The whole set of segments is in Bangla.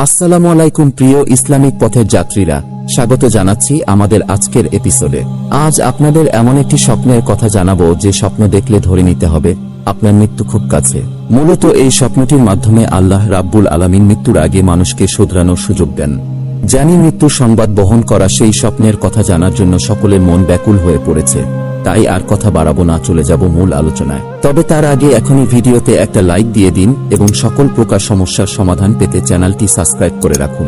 আসসালামু আলাইকুম প্রিয় ইসলামিক পথের যাত্রীরা, স্বাগত জানাচ্ছি আমাদের আজকের এপিসোডে। আজ আপনাদের এমন একটি স্বপ্নের কথা জানাবো যে স্বপ্ন দেখলে ধরে নিতে হবে আপনার মৃত্যু খুব কাছে। মূলত এই স্বপ্নটির মাধ্যমে আল্লাহ রাব্বুল আলামিন মৃত্যুর আগে মানুষকে শোধরানোর সুযোগ দেন। জানি মৃত্যুর সংবাদ বহন করা সেই স্বপ্নের কথা জানার জন্য সকলের মন ব্যাকুল হয়ে পড়েছে, তাই আর কথা বাড়াবো না, চলে যাব মূল আলোচনায়। তবে তার আগে এখনই ভিডিওতে একটা লাইক দিয়ে দিন এবং সকল প্রকার সমস্যার সমাধান পেতে চ্যানেলটি সাবস্ক্রাইব করে রাখুন।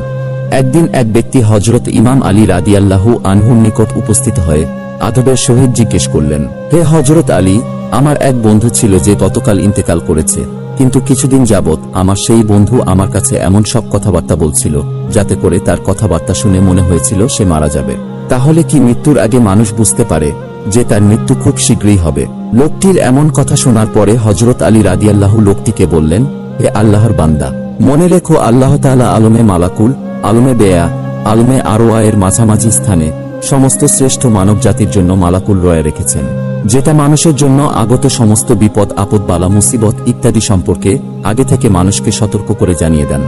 একদিন এক ব্যক্তি হযরত ইমাম আলী রাদিয়াল্লাহু আনহুর নিকট উপস্থিত হয়ে আদবের সহিত জিজ্ঞেস করলেন, হে হযরত আলী, আমার এক বন্ধু ছিল যে গতকাল ইন্তেকাল করেছে, কিন্তু কিছুদিন যাবৎ আমার সেই বন্ধু আমার কাছে এমন সব কথাবার্তা বলছিল যাতে করে তার কথাবার্তা শুনে মনে হয়েছিল সে মারা যাবে। তাহলে কি মৃত্যুর আগে মানুষ বুঝতে পারে যে তার মৃত্যু খুব শীঘ্রই হবে? লোকটির এমন কথা শোনার পরে হযরত আলী রাদিয়াল্লাহু লোকটিকে বললেন, হে আল্লাহর বান্দা, মনে রেখো আল্লাহ তাআলা আলমে মালাকুল, আলমে বেয়া, আলমে আরওয়া এর মাঝামাঝি স্থানে সমস্ত শ্রেষ্ঠ মানব জাতির জন্য মালাকুল রয়ে রেখেছেন, যেটা মানুষের জন্য আগত সমস্ত বিপদ আপদ বালা মুসিবত ইত্যাদি সম্পর্কে আগে থেকে মানুষকে সতর্ক করে জানিয়ে দেন।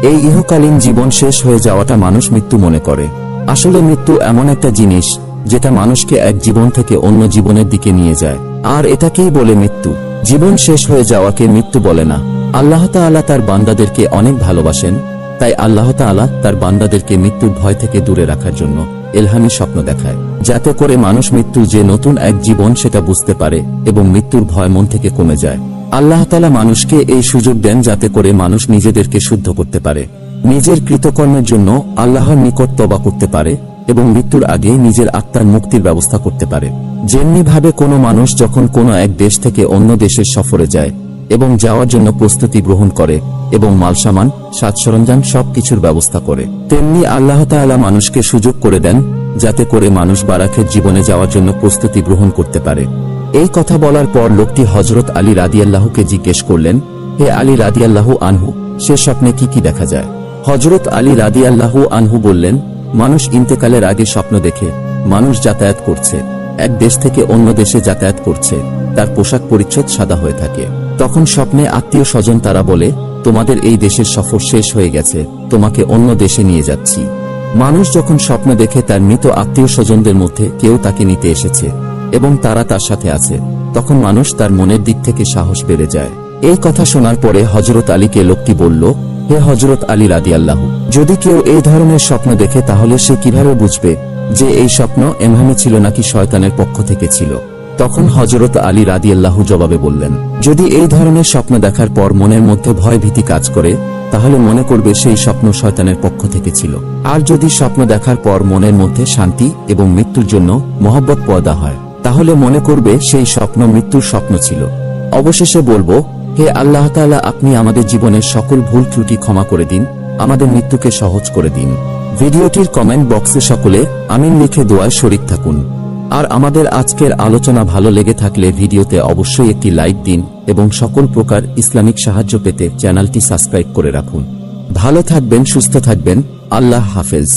এই ইহকালীন জীবন শেষ হয়ে যাওয়াটা মানুষ মৃত্যু মনে করে। আসলে মৃত্যু এমন একটা জিনিস যেটা মানুষকে এক জীবন থেকে অন্য জীবনের দিকে নিয়ে যায়, আর এটাকেই বলে মৃত্যু। জীবন শেষ হয়ে যাওয়াকে মৃত্যু বলে না। আল্লাহ তাআলা তার বান্দাদেরকে অনেক ভালোবাসেন, তাই আল্লাহ তাআলা তার বান্দাদেরকে মৃত্যুর ভয় থেকে দূরে রাখার জন্য ইলহামি স্বপ্ন দেখায়, যাতে করে মানুষ মৃত্যু যে নতুন এক জীবন সেটা বুঝতে পারে এবং মৃত্যুর ভয় মন থেকে কমে যায়। আল্লাহ তাআলা মানুষকে এই সুযোগ দেন যাতে করে মানুষ নিজেদেরকে শুদ্ধ করতে পারে, নিজের কৃতকর্মের জন্য আল্লাহর নিকট তওবা করতে পারে এবং মৃত্যুর আগে নিজের আত্মার মুক্তির ব্যবস্থা করতে পারে। যেমনি ভাবে কোনো মানুষ যখন কোনো এক দেশ থেকে অন্য দেশের সফরে যায় এবং যাওয়ার জন্য প্রস্তুতি গ্রহণ করে এবং মালসামান সাজ সরঞ্জাম সবকিছুর ব্যবস্থা করে, তেমনি আল্লাহ তাআলা মানুষকে সুযোগ করে দেন যাতে করে মানুষ বারাকের জীবনে যাওয়ার জন্য প্রস্তুতি গ্রহণ করতে পারে। এই কথা বলার পর লোকটি হযরত আলী রাদিয়াল্লাহুকে জিজ্ঞেস করলেন, হে আলী রাদিয়াল্লাহু আনহু, সে স্বপ্নে কি দেখা যায়? হযরত আলী রাদিয়াল্লাহু আনহু বললেন, মানুষ ইন্তেকালের আগে স্বপ্ন দেখে মানুষ যাতায়াত করছে, এক দেশ থেকে অন্য দেশে যাতায়াত করছে, তার পোশাক পরিচ্ছদ সাদা হয়ে থাকে। তখন স্বপ্নে আত্মীয় স্বজন তারা বলে, তোমাদের এই দেশের সফর শেষ হয়ে গেছে, তোমাকে অন্য দেশে নিয়ে যাচ্ছি। মানুষ যখন স্বপ্ন দেখে তার মৃত আত্মীয় স্বজনদের মধ্যে কেউ তাকে নিতে এসেছে এবং তারা তার সাথে আছে, তখন মানুষ তার মনের দিক থেকে সাহস বেড়ে যায়। এই কথা শোনার পরে হযরত আলীকে লোকটি বলল, হে হযরত আলী রাদিয়াল্লাহু, যদি কেউ এই ধরনের স্বপ্ন দেখে তাহলে সে কিভাবে বুঝবে যে এই স্বপ্ন এমহামে ছিল নাকি শয়তানের পক্ষ থেকে ছিল? তখন হযরত আলী রাদিয়াল্লাহু জবাবে বললেন, যদি এই ধরনের স্বপ্ন দেখার পর মনের মধ্যে ভয় ভীতি কাজ করে তাহলে মনে করবে সেই স্বপ্ন শয়তানের পক্ষ থেকে ছিল। আর যদি স্বপ্ন দেখার পর মনের মধ্যে শান্তি এবং মৃত্যুর জন্য মহব্বত পয়দা হয় তাহলে মনে করবে সেই স্বপ্ন মৃত্যুর স্বপ্ন ছিল। অবশেষে বলবো, হে আল্লাহ তাআলা, আপনি আমাদের জীবনের সকল ভুল ত্রুটি ক্ষমা করে দিন, আমাদের মৃত্যুকে সহজ করে দিন। ভিডিওটির কমেন্ট বক্সে সকলে আমিন লিখে দোয়ায় শরীক থাকুন। আর আমাদের আজকের আলোচনা ভালো লেগে থাকলে ভিডিওতে অবশ্যই একটি লাইক দিন এবং সকল প্রকার ইসলামিক সাহায্য পেতে চ্যানেলটি সাবস্ক্রাইব করে রাখুন। ভালো থাকবেন, সুস্থ থাকবেন, আল্লাহ হাফেজ।